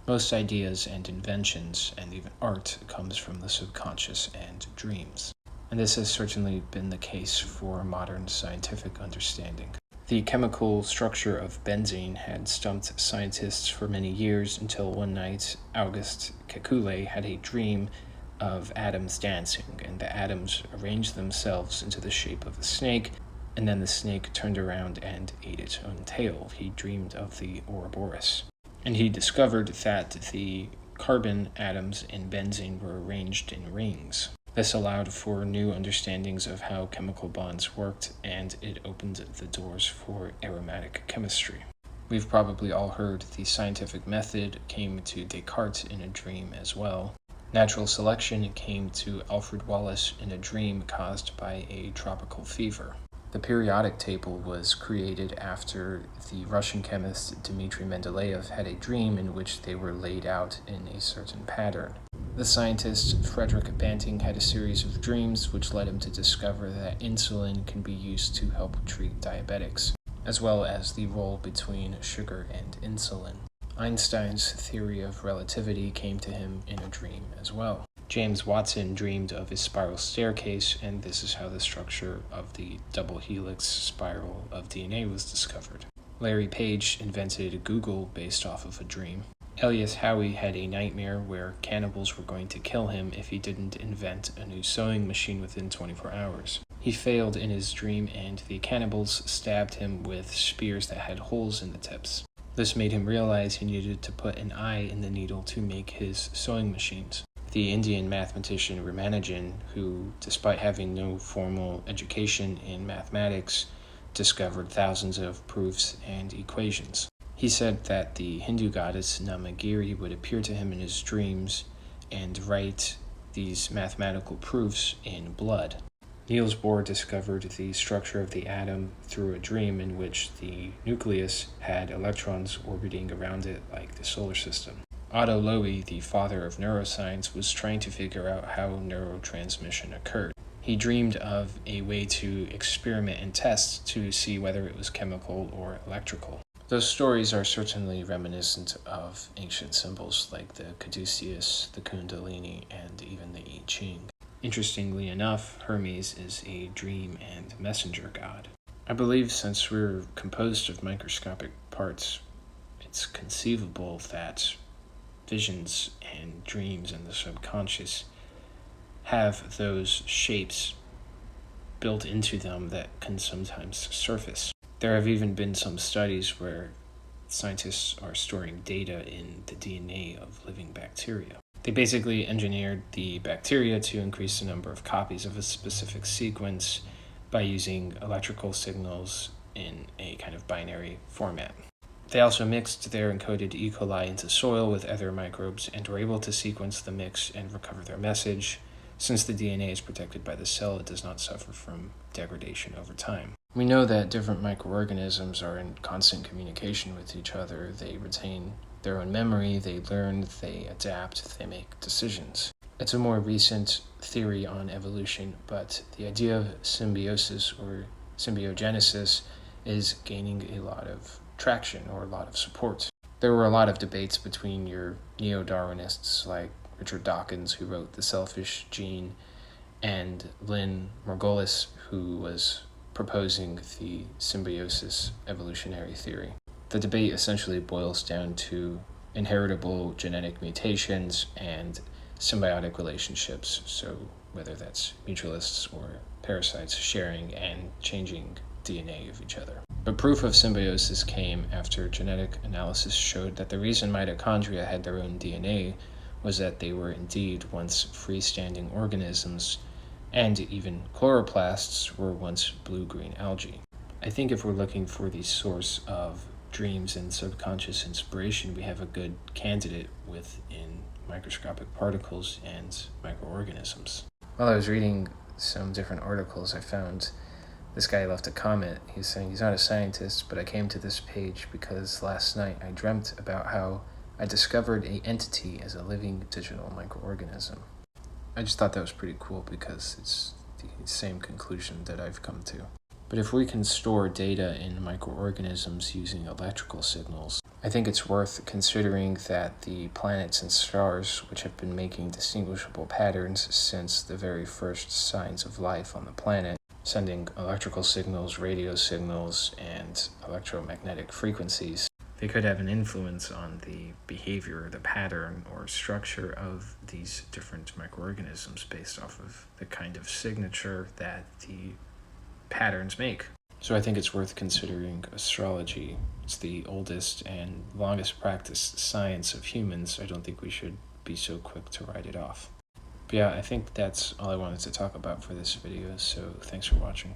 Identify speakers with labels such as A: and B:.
A: Most ideas and inventions and even art comes from the subconscious and dreams. And this has certainly been the case for modern scientific understanding. The chemical structure of benzene had stumped scientists for many years until one night Auguste Kekule had a dream of atoms dancing, and the atoms arranged themselves into the shape of a snake, and then the snake turned around and ate its own tail. He dreamed of the Ouroboros. And he discovered that the carbon atoms in benzene were arranged in rings. This allowed for new understandings of how chemical bonds worked, and it opened the doors for aromatic chemistry. We've probably all heard the scientific method came to Descartes in a dream as well. Natural selection came to Alfred Wallace in a dream caused by a tropical fever. The periodic table was created after the Russian chemist Dmitry Mendeleev had a dream in which they were laid out in a certain pattern. The scientist Frederick Banting had a series of dreams which led him to discover that insulin can be used to help treat diabetics, as well as the role between sugar and insulin. Einstein's theory of relativity came to him in a dream as well. James Watson dreamed of a spiral staircase, and this is how the structure of the double helix spiral of DNA was discovered. Larry Page invented Google based off of a dream. Elias Howe had a nightmare where cannibals were going to kill him if he didn't invent a new sewing machine within 24 hours. He failed in his dream, and the cannibals stabbed him with spears that had holes in the tips. This made him realize he needed to put an eye in the needle to make his sewing machines. The Indian mathematician Ramanujan, who, despite having no formal education in mathematics, discovered thousands of proofs and equations. He said that the Hindu goddess Namagiri would appear to him in his dreams and write these mathematical proofs in blood. Niels Bohr discovered the structure of the atom through a dream in which the nucleus had electrons orbiting around it like the solar system. Otto Lowy, the father of neuroscience, was trying to figure out how neurotransmission occurred. He dreamed of a way to experiment and test to see whether it was chemical or electrical. Those stories are certainly reminiscent of ancient symbols like the caduceus, the kundalini, and even the I Ching. Interestingly enough, Hermes is a dream and messenger god. I believe since we're composed of microscopic parts, it's conceivable that visions and dreams in the subconscious have those shapes built into them that can sometimes surface. There have even been some studies where scientists are storing data in the DNA of living bacteria. They basically engineered the bacteria to increase the number of copies of a specific sequence by using electrical signals in a kind of binary format. They also mixed their encoded E. coli into soil with other microbes and were able to sequence the mix and recover their message. Since the DNA is protected by the cell, it does not suffer from degradation over time. We know that different microorganisms are in constant communication with each other. They retain their own memory, they learn, they adapt, they make decisions. It's a more recent theory on evolution, but the idea of symbiosis or symbiogenesis is gaining a lot of traction or a lot of support. There were a lot of debates between your neo-Darwinists like Richard Dawkins, who wrote The Selfish Gene, and Lynn Margulis, who was proposing the symbiosis evolutionary theory. The debate essentially boils down to inheritable genetic mutations and symbiotic relationships, so whether that's mutualists or parasites sharing and changing DNA of each other. But proof of symbiosis came after genetic analysis showed that the reason mitochondria had their own DNA was that they were indeed once freestanding organisms, and even chloroplasts were once blue-green algae. I think if we're looking for the source of dreams and subconscious inspiration, we have a good candidate within microscopic particles and microorganisms. While I was reading some different articles, I found this guy left a comment. He's saying he's not a scientist, but I came to this page because last night I dreamt about how I discovered an entity as a living digital microorganism. I just thought that was pretty cool because it's the same conclusion that I've come to. But if we can store data in microorganisms using electrical signals, I think it's worth considering that the planets and stars, which have been making distinguishable patterns since the very first signs of life on the planet, sending electrical signals, radio signals, and electromagnetic frequencies, they could have an influence on the behavior, the pattern, or structure of these different microorganisms based off of the kind of signature that the patterns make. So I think it's worth considering astrology. It's the oldest and longest practiced science of humans. I don't think we should be so quick to write it off. But yeah, I think that's all I wanted to talk about for this video, so thanks for watching.